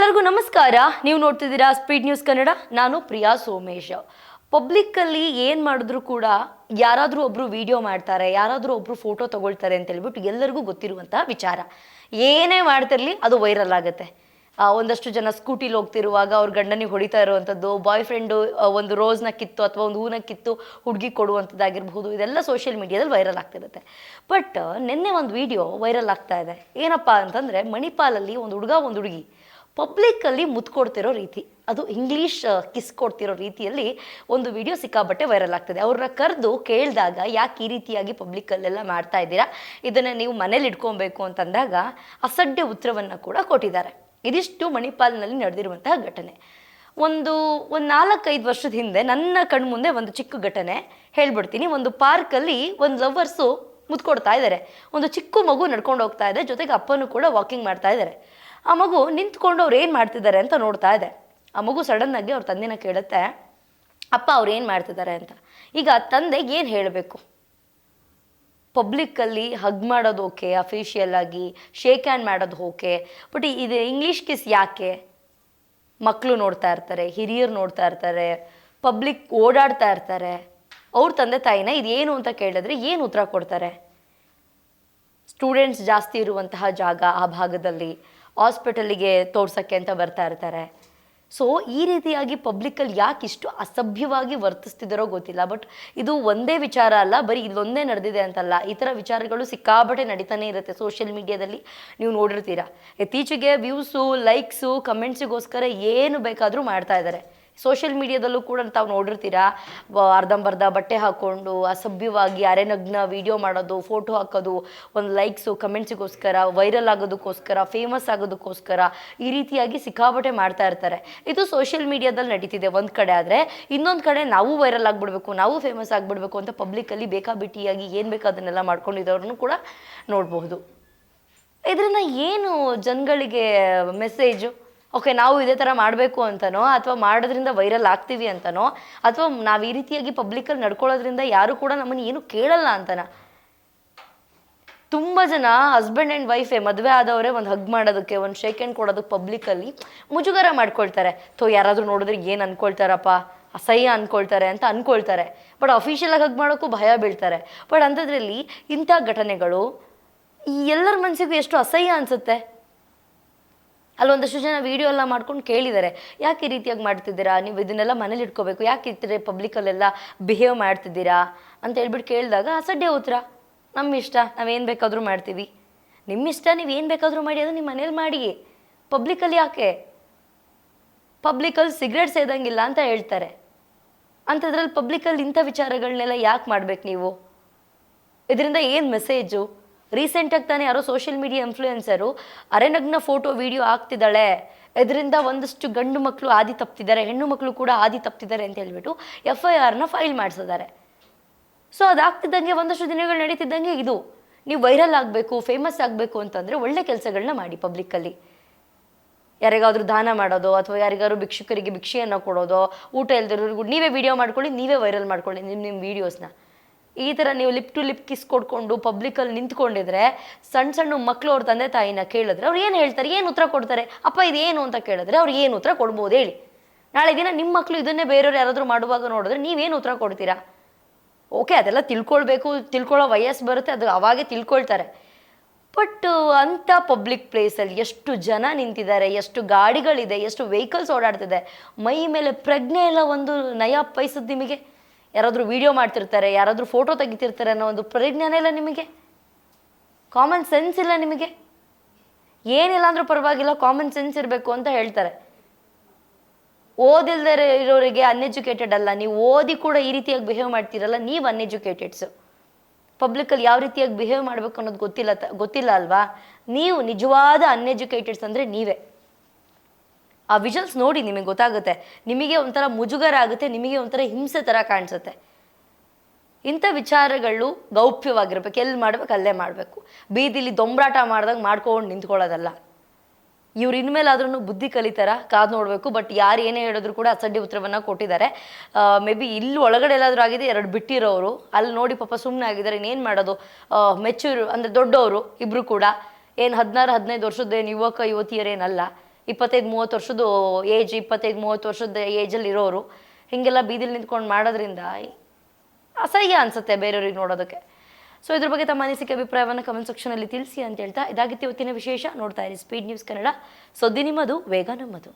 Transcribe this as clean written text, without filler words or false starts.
ಎಲ್ಲರಿಗೂ ನಮಸ್ಕಾರ. ನೀವು ನೋಡ್ತಿದ್ದೀರಾ ಸ್ಪೀಡ್ ನ್ಯೂಸ್ ಕನ್ನಡ. ನಾನು ಪ್ರಿಯಾ ಸೋಮೇಶ್. ಪಬ್ಲಿಕ್ಕಲ್ಲಿ ಏನು ಮಾಡಿದ್ರು ಕೂಡ ಯಾರಾದರೂ ಒಬ್ಬರು ವಿಡಿಯೋ ಮಾಡ್ತಾರೆ, ಯಾರಾದರೂ ಒಬ್ಬರು ಫೋಟೋ ತಗೊಳ್ತಾರೆ ಅಂತ ಹೇಳ್ಬಿಟ್ಟು ಎಲ್ಲರಿಗೂ ಗೊತ್ತಿರುವಂತಹ ವಿಚಾರ. ಏನೇ ಮಾಡ್ತಿರಲಿ ಅದು ವೈರಲ್ ಆಗುತ್ತೆ. ಒಂದಷ್ಟು ಜನ ಸ್ಕೂಟಿಲಿ ಹೋಗ್ತಿರುವಾಗ ಅವ್ರ ಗಂಡನಿಗೆ ಹೊಡಿತಾ ಇರುವಂಥದ್ದು, ಬಾಯ್ ಫ್ರೆಂಡು ಒಂದು ರೋಸ್ನ ಕಿತ್ತು ಅಥವಾ ಒಂದು ಹೂನ ಕಿತ್ತು ಹುಡುಗಿ ಕೊಡುವಂಥದ್ದಾಗಿರ್ಬೋದು, ಇದೆಲ್ಲ ಸೋಷಿಯಲ್ ಮೀಡಿಯಾದಲ್ಲಿ ವೈರಲ್ ಆಗ್ತಿರುತ್ತೆ. ಬಟ್ ನಿನ್ನೆ ಒಂದು ವಿಡಿಯೋ ವೈರಲ್ ಆಗ್ತಾ ಇದೆ. ಏನಪ್ಪ ಅಂತಂದರೆ, ಮಣಿಪಾಲಲ್ಲಿ ಒಂದು ಹುಡುಗ ಒಂದು ಹುಡುಗಿ ಪಬ್ಲಿಕ್ಕಲ್ಲಿ ಮುತ್ತು ಕೊಡ್ತಿರೋ ರೀತಿ, ಅದು ಇಂಗ್ಲೀಷ್ ಕಿಸ್ ಕೊಡ್ತಿರೋ ರೀತಿಯಲ್ಲಿ ಒಂದು ವಿಡಿಯೋ ಸಿಕ್ಕಾಬಟ್ಟೆ ವೈರಲ್ ಆಗ್ತದೆ. ಅವ್ರನ್ನ ಕರೆದು ಕೇಳಿದಾಗ, ಯಾಕೆ ಈ ರೀತಿಯಾಗಿ ಪಬ್ಲಿಕ್ಕಲ್ಲೆಲ್ಲ ಮಾಡ್ತಾ ಇದ್ದೀರಾ, ಇದನ್ನು ನೀವು ಮನೇಲಿ ಇಟ್ಕೊಬೇಕು ಅಂತಂದಾಗ ಅಸಡ್ಡೆ ಉತ್ತರವನ್ನು ಕೂಡ ಕೊಟ್ಟಿದ್ದಾರೆ. ಇದಿಷ್ಟು ಮಣಿಪಾಲ್ನಲ್ಲಿ ನಡೆದಿರುವಂತಹ ಘಟನೆ. ಒಂದು 4-5 ವರ್ಷದ ಹಿಂದೆ ನನ್ನ ಕಣ್ಮುಂದೆ ಒಂದು ಚಿಕ್ಕ ಘಟನೆ ಹೇಳ್ಬಿಡ್ತೀನಿ. ಒಂದು ಪಾರ್ಕಲ್ಲಿ ಒಂದು ಲವರ್ಸು ಮುತ್ತು ಕೊಡ್ತಾ ಇದ್ದಾರೆ. ಒಂದು ಚಿಕ್ಕ ಮಗು ನಡ್ಕೊಂಡು ಹೋಗ್ತಾ ಇದೆ, ಜೊತೆಗೆ ಅಪ್ಪನೂ ಕೂಡ ವಾಕಿಂಗ್ ಮಾಡ್ತಾ ಇದ್ದಾರೆ. ಆ ಮಗು ನಿಂತ್ಕೊಂಡು ಅವ್ರು ಏನು ಮಾಡ್ತಿದ್ದಾರೆ ಅಂತ ನೋಡ್ತಾ ಇದೆ. ಆ ಮಗು ಸಡನ್ನಾಗಿ ಅವ್ರ ತಂದೆನ ಕೇಳುತ್ತೆ, ಅಪ್ಪ ಅವ್ರು ಏನು ಮಾಡ್ತಿದ್ದಾರೆ ಅಂತ. ಈಗ ತಂದೆ ಏನು ಹೇಳಬೇಕು? ಪಬ್ಲಿಕ್ಕಲ್ಲಿ ಹಗ್ ಮಾಡೋದು ಓಕೆ, ಅಫಿಷಿಯಲ್ ಆಗಿ ಶೇಕ್ ಹ್ಯಾಂಡ್ ಮಾಡೋದು ಓಕೆ, ಬಟ್ ಇದು ಇಂಗ್ಲೀಷ್ ಕಿಸ್ ಯಾಕೆ? ಮಕ್ಕಳು ನೋಡ್ತಾ ಇರ್ತಾರೆ, ಹಿರಿಯರು ನೋಡ್ತಾ ಇರ್ತಾರೆ, ಪಬ್ಲಿಕ್ ಓಡಾಡ್ತಾ ಇರ್ತಾರೆ. ಅವ್ರ ತಂದೆ ತಾಯಿನ ಇದೇನು ಅಂತ ಕೇಳಿದ್ರೆ ಏನು ಉತ್ತರ ಕೊಡ್ತಾರೆ? ಸ್ಟೂಡೆಂಟ್ಸ್ ಜಾಸ್ತಿ ಇರುವಂತಹ ಜಾಗ, ಆ ಭಾಗದಲ್ಲಿ ಹಾಸ್ಪಿಟಲಿಗೆ ತೋರ್ಸೋಕ್ಕೆ ಅಂತ ಬರ್ತಾ ಇರ್ತಾರೆ. ಸೊ ಈ ರೀತಿಯಾಗಿ ಪಬ್ಲಿಕ್ಕಲ್ಲಿ ಯಾಕೆ ಇಷ್ಟು ಅಸಭ್ಯವಾಗಿ ವರ್ತಿಸ್ತಿದ್ದಾರೋ ಗೊತ್ತಿಲ್ಲ. ಬಟ್ ಇದು ಒಂದೇ ವಿಚಾರ ಅಲ್ಲ, ಬರೀ ಇಲ್ಲೊಂದೇ ನಡೆದಿದೆ ಅಂತಲ್ಲ, ಈ ಥರ ವಿಚಾರಗಳು ಸಿಕ್ಕಾಬಟ್ಟೆ ನಡೀತಾನೆ ಇರುತ್ತೆ ಸೋಷಿಯಲ್ ಮೀಡಿಯಾದಲ್ಲಿ. ನೀವು ನೋಡಿರ್ತೀರಾ, ಇತ್ತೀಚೆಗೆ ವ್ಯೂಸು, ಲೈಕ್ಸು, ಕಮೆಂಟ್ಸಿಗೋಸ್ಕರ ಏನು ಬೇಕಾದರೂ ಮಾಡ್ತಾ ಇದ್ದಾರೆ. ಸೋಷಿಯಲ್ ಮೀಡಿಯಾದಲ್ಲೂ ಕೂಡ ತಾವು ನೋಡಿರ್ತೀರಾ, ಅರ್ಧಂಬರ್ಧ ಬಟ್ಟೆ ಹಾಕ್ಕೊಂಡು ಅಸಭ್ಯವಾಗಿ ಅರೆನಗ್ನ ವಿಡಿಯೋ ಮಾಡೋದು, ಫೋಟೋ ಹಾಕೋದು, ಒಂದು ಲೈಕ್ಸು ಕಮೆಂಟ್ಸಿಗೋಸ್ಕರ, ವೈರಲ್ ಆಗೋದಕ್ಕೋಸ್ಕರ, ಫೇಮಸ್ ಆಗೋದಕ್ಕೋಸ್ಕರ ಈ ರೀತಿಯಾಗಿ ಸಿಕ್ಕಾಬಟ್ಟೆ ಮಾಡ್ತಾ ಇರ್ತಾರೆ. ಇದು ಸೋಷಿಯಲ್ ಮೀಡಿಯಾದಲ್ಲಿ ನಡೀತಿದೆ ಒಂದು ಕಡೆ. ಆದರೆ ಇನ್ನೊಂದು ಕಡೆ ನಾವು ವೈರಲ್ ಆಗಿಬಿಡ್ಬೇಕು, ನಾವು ಫೇಮಸ್ ಆಗಿಬಿಡ್ಬೇಕು ಅಂತ ಪಬ್ಲಿಕ್ಕಲ್ಲಿ ಬೇಕಾಬಿಟ್ಟಿಯಾಗಿ ಏನು ಬೇಕು ಅದನ್ನೆಲ್ಲ ಮಾಡ್ಕೊಂಡಿದ್ದವ್ರನ್ನು ಕೂಡ ನೋಡಬಹುದು. ಇದರಿಂದ ಏನು ಜನಗಳಿಗೆ ಮೆಸೇಜು? ಓಕೆ, ನಾವು ಇದೇ ಥರ ಮಾಡಬೇಕು ಅಂತನೋ, ಅಥವಾ ಮಾಡೋದ್ರಿಂದ ವೈರಲ್ ಆಗ್ತೀವಿ ಅಂತನೋ, ಅಥವಾ ನಾವು ಈ ರೀತಿಯಾಗಿ ಪಬ್ಲಿಕ್ಕಲ್ಲಿ ನಡ್ಕೊಳ್ಳೋದ್ರಿಂದ ಯಾರು ಕೂಡ ನಮ್ಮನ್ನು ಏನು ಕೇಳಲ್ಲ ಅಂತನ? ತುಂಬ ಜನ ಹಸ್ಬೆಂಡ್ ಆ್ಯಂಡ್ ವೈಫೇ, ಮದುವೆ ಆದವರೇ ಒಂದು ಹಗ್ ಮಾಡೋದಕ್ಕೆ, ಒಂದು ಶೇಕ್ ಹ್ಯಾಂಡ್ ಕೊಡೋದಕ್ಕೆ ಪಬ್ಲಿಕ್ಕಲ್ಲಿ ಮುಜುಗರ ಮಾಡ್ಕೊಳ್ತಾರೆ. ಯಾರಾದರೂ ನೋಡಿದ್ರೆ ಏನು ಅಂದ್ಕೊಳ್ತಾರಪ್ಪ, ಅಸಹ್ಯ ಅಂದ್ಕೊಳ್ತಾರೆ ಅಂತ ಅಂದ್ಕೊಳ್ತಾರೆ. ಬಟ್ ಅಫಿಷಿಯಲಾಗಿ ಹಗ್ ಮಾಡೋಕ್ಕೂ ಭಯ ಬೀಳ್ತಾರೆ. ಬಟ್ ಅಂಥದ್ರಲ್ಲಿ ಇಂಥ ಘಟನೆಗಳು ಈ ಎಲ್ಲರ ಮನಸ್ಸಿಗೂ ಎಷ್ಟು ಅಸಹ್ಯ ಅನಿಸುತ್ತೆ. ಅಲ್ಲೊಂದಷ್ಟು ಜನ ವೀಡಿಯೋ ಎಲ್ಲ ಮಾಡ್ಕೊಂಡು ಕೇಳಿದ್ದಾರೆ, ಯಾಕೆ ಈ ರೀತಿಯಾಗಿ ಮಾಡ್ತಿದ್ದೀರಾ, ನೀವು ಇದನ್ನೆಲ್ಲ ಮನೇಲಿ ಇಟ್ಕೋಬೇಕು, ಯಾಕೆ ಇರ್ತೀರಿ ಪಬ್ಲಿಕ್ಕಲ್ಲೆಲ್ಲ ಬಿಹೇವ್ ಮಾಡ್ತಿದ್ದೀರಾ ಅಂತ ಹೇಳ್ಬಿಟ್ಟು ಕೇಳಿದಾಗ ಅಸಡ್ಡೆ ಉತ್ತರ, ನಮ್ಮ ಇಷ್ಟ, ನಾವೇನು ಬೇಕಾದರೂ ಮಾಡ್ತೀವಿ. ನಿಮ್ಮ ಇಷ್ಟ, ನೀವು ಏನು ಬೇಕಾದರೂ ಮಾಡಿ, ಅದು ನಿಮ್ಮ ಮನೇಲಿ ಮಾಡಿ, ಪಬ್ಲಿಕ್ಕಲ್ಲಿ ಯಾಕೆ? ಪಬ್ಲಿಕ್ಕಲ್ಲಿ ಸಿಗರೇಟ್ ಸೇದಂಗಿಲ್ಲ ಅಂತ ಹೇಳ್ತಾರೆ. ಅಂಥದ್ರಲ್ಲಿ ಪಬ್ಲಿಕ್ಕಲ್ಲಿ ಇಂಥ ವಿಚಾರಗಳನ್ನೆಲ್ಲ ಯಾಕೆ ಮಾಡ್ಬೇಕು ನೀವು? ಇದರಿಂದ ಏನು ಮೆಸೇಜು? ರೀಸೆಂಟಾಗಿ ತಾನೇ ಯಾರೋ ಸೋಷಿಯಲ್ ಮೀಡಿಯಾ ಇನ್ಫ್ಲೂಯೆನ್ಸರು ಅರೆನಗ್ನ ಫೋಟೋ ವಿಡಿಯೋ ಆಗ್ತಿದ್ದಾಳೆ, ಇದರಿಂದ ಒಂದಷ್ಟು ಗಂಡು ಮಕ್ಕಳು ಹಾದಿ ತಪ್ತಿದ್ದಾರೆ, ಹೆಣ್ಣು ಮಕ್ಕಳು ಕೂಡ ಹಾದಿ ತಪ್ತಿದ್ದಾರೆ ಅಂತ ಹೇಳ್ಬಿಟ್ಟು FIRನ ಫೈಲ್ ಮಾಡಿಸಿದ್ದಾರೆ. ಸೊ ಅದಾಗ್ತಿದ್ದಂಗೆ ಒಂದಷ್ಟು ದಿನಗಳು ನಡೀತಿದ್ದಂಗೆ ಇದು ನೀವು ವೈರಲ್ ಆಗಬೇಕು, ಫೇಮಸ್ ಆಗಬೇಕು ಅಂತಂದರೆ ಒಳ್ಳೆ ಕೆಲಸಗಳನ್ನ ಮಾಡಿ. ಪಬ್ಲಿಕ್ಕಲ್ಲಿ ಯಾರಿಗಾದ್ರೂ ದಾನ ಮಾಡೋದು, ಅಥವಾ ಯಾರಿಗಾದ್ರು ಭಿಕ್ಷುಕರಿಗೆ ಭಿಕ್ಷೆಯನ್ನು ಕೊಡೋದು, ಊಟ ಇಲ್ದಿರೋರಿಗೂ ನೀವೇ ವಿಡಿಯೋ ಮಾಡ್ಕೊಳ್ಳಿ, ನೀವೇ ವೈರಲ್ ಮಾಡ್ಕೊಳ್ಳಿ ನಿಮ್ಮ ವೀಡಿಯೋಸ್ನ. ಈ ಥರ ನೀವು ಲಿಪ್ ಟು ಲಿಪ್ ಕಿಸ್ ಕೊಡ್ಕೊಂಡು ಪಬ್ಲಿಕ್ಕಲ್ಲಿ ನಿಂತ್ಕೊಂಡಿದ್ರೆ, ಸಣ್ಣ ಮಕ್ಕಳು ಅವ್ರ ತಂದೆ ತಾಯಿನ ಕೇಳಿದ್ರೆ ಅವ್ರು ಏನು ಹೇಳ್ತಾರೆ, ಏನು ಉತ್ತರ ಕೊಡ್ತಾರೆ? ಅಪ್ಪ ಇದೇನು ಅಂತ ಕೇಳಿದ್ರೆ ಅವ್ರು ಏನು ಉತ್ತರ ಕೊಡ್ಬೋದು ಹೇಳಿ? ನಾಳೆ ದಿನ ನಿಮ್ಮ ಮಕ್ಕಳು ಇದನ್ನೇ ಬೇರೆಯವ್ರು ಯಾರಾದರೂ ಮಾಡುವಾಗ ನೋಡಿದ್ರೆ ನೀವೇನು ಉತ್ತರ ಕೊಡ್ತೀರಾ? ಓಕೆ, ಅದೆಲ್ಲ ತಿಳ್ಕೊಳ್ಬೇಕು, ತಿಳ್ಕೊಳ್ಳೋ ವಯಸ್ಸು ಬರುತ್ತೆ, ಅದು ಅವಾಗೇ ತಿಳ್ಕೊಳ್ತಾರೆ. ಬಟ್ ಅಂಥ ಪಬ್ಲಿಕ್ ಪ್ಲೇಸಲ್ಲಿ ಎಷ್ಟು ಜನ ನಿಂತಿದ್ದಾರೆ, ಎಷ್ಟು ಗಾಡಿಗಳಿದೆ, ಎಷ್ಟು ವೆಹಿಕಲ್ಸ್ ಓಡಾಡ್ತಿದೆ, ಮೈ ಮೇಲೆ ಪ್ರಜ್ಞೆ ಎಲ್ಲ ಒಂದು ನಯ ಪೈಸದ್ದು ನಿಮಗೆ? ಯಾರಾದರೂ ವಿಡಿಯೋ ಮಾಡ್ತಿರ್ತಾರೆ, ಯಾರಾದರೂ ಫೋಟೋ ತೆಗಿತಿರ್ತಾರೆ ಅನ್ನೋ ಒಂದು ಪ್ರಜ್ಞಾನ ಇಲ್ಲ ನಿಮಗೆ? ಕಾಮನ್ ಸೆನ್ಸ್ ಇಲ್ಲ ನಿಮಗೆ? ಏನಿಲ್ಲ ಅಂದರೂ ಪರವಾಗಿಲ್ಲ, ಕಾಮನ್ ಸೆನ್ಸ್ ಇರಬೇಕು ಅಂತ ಹೇಳ್ತಾರೆ. ಓದಿಲ್ದೇ ಇರೋರಿಗೆ ಅನ್ಎಜುಕೇಟೆಡ್ ಅಲ್ಲ, ನೀವು ಓದಿ ಕೂಡ ಈ ರೀತಿಯಾಗಿ ಬಿಹೇವ್ ಮಾಡ್ತೀರಲ್ಲ, ನೀವು ಅನ್ಎಜುಕೇಟೆಡ್ಸು. ಪಬ್ಲಿಕ್ಕಲ್ಲಿ ಯಾವ ರೀತಿಯಾಗಿ ಬಿಹೇವ್ ಮಾಡಬೇಕು ಅನ್ನೋದು ಗೊತ್ತಿಲ್ಲ ಅಲ್ವಾ? ನೀವು ನಿಜವಾದ ಅನ್ಎಜುಕೇಟೆಡ್ಸ್ ಅಂದರೆ ನೀವೇ. ಆ ವಿಜುವಲ್ಸ್ ನೋಡಿ ನಿಮಗೆ ಗೊತ್ತಾಗುತ್ತೆ, ನಿಮಗೆ ಒಂಥರ ಮುಜುಗರ ಆಗುತ್ತೆ, ನಿಮಗೆ ಒಂಥರ ಹಿಂಸೆ ಥರ ಕಾಣಿಸುತ್ತೆ. ಇಂಥ ವಿಚಾರಗಳು ಗೌಪ್ಯವಾಗಿರ್ಬೇಕು, ಎಲ್ಲಿ ಮಾಡ್ಬೇಕು ಅಲ್ಲೇ ಮಾಡಬೇಕು. ಬೀದಿಲಿ ದೊಂಬರಾಟ ಮಾಡಿದಾಗ ಮಾಡ್ಕೊಂಡು ನಿಂತ್ಕೊಳ್ಳೋದಲ್ಲ. ಇವ್ರು ಇನ್ಮೇಲಾದ್ರೂ ಬುದ್ಧಿ ಕಲಿತಾರ, ಕಾದು ನೋಡಬೇಕು. ಬಟ್ ಯಾರು ಏನೇ ಹೇಳಿದ್ರು ಕೂಡ ಅಸಡ್ಡೆ ಉತ್ತರವನ್ನು ಕೊಟ್ಟಿದ್ದಾರೆ. ಮೇ ಬಿ ಇಲ್ಲಿ ಒಳಗಡೆ ಎಲ್ಲಾದರೂ ಆಗಿದೆ, 2 ಬಿಟ್ಟಿರೋರು ಅಲ್ಲಿ ನೋಡಿ ಪಾಪ ಸುಮ್ಮನೆ ಆಗಿದ್ದಾರೆ. ಇನ್ನೇನು ಮಾಡೋದು? ಮೆಚೂರ್ ಅಂದರೆ ದೊಡ್ಡವರು ಇಬ್ಬರು ಕೂಡ, ಏನು 16-15 ವರ್ಷದ್ದೇನು ಯುವಕ ಯುವತಿಯರೇನಲ್ಲ. 25-30 ವರ್ಷದ ಏಜ್, 25-30 ವರ್ಷದ ಏಜಲ್ಲಿ ಇರೋರು ಹೀಗೆಲ್ಲ ಬೀದಿಲಿ ನಿಂತ್ಕೊಂಡು ಮಾಡೋದ್ರಿಂದ ಅಸಹ್ಯ ಅನಿಸುತ್ತೆ ಬೇರೆಯವ್ರಿಗೆ ನೋಡೋದಕ್ಕೆ. ಸೊ ಇದ್ರ ಬಗ್ಗೆ ತಮ್ಮ ಅನಿಸಿಕೆ ಅಭಿಪ್ರಾಯವನ್ನು ಕಮೆಂಟ್ ಸೆಕ್ಷನಲ್ಲಿ ತಿಳಿಸಿ ಅಂತ ಹೇಳ್ತಾ, ಇದಾಗಿತ್ತು ಇವತ್ತಿನ ವಿಶೇಷ. ನೋಡ್ತಾ ಇರಿ ಸ್ಪೀಡ್ ನ್ಯೂಸ್ ಕನ್ನಡ. ಸುದ್ದಿ ನಿಮ್ಮದು, ವೇಗ ನಮ್ಮದು.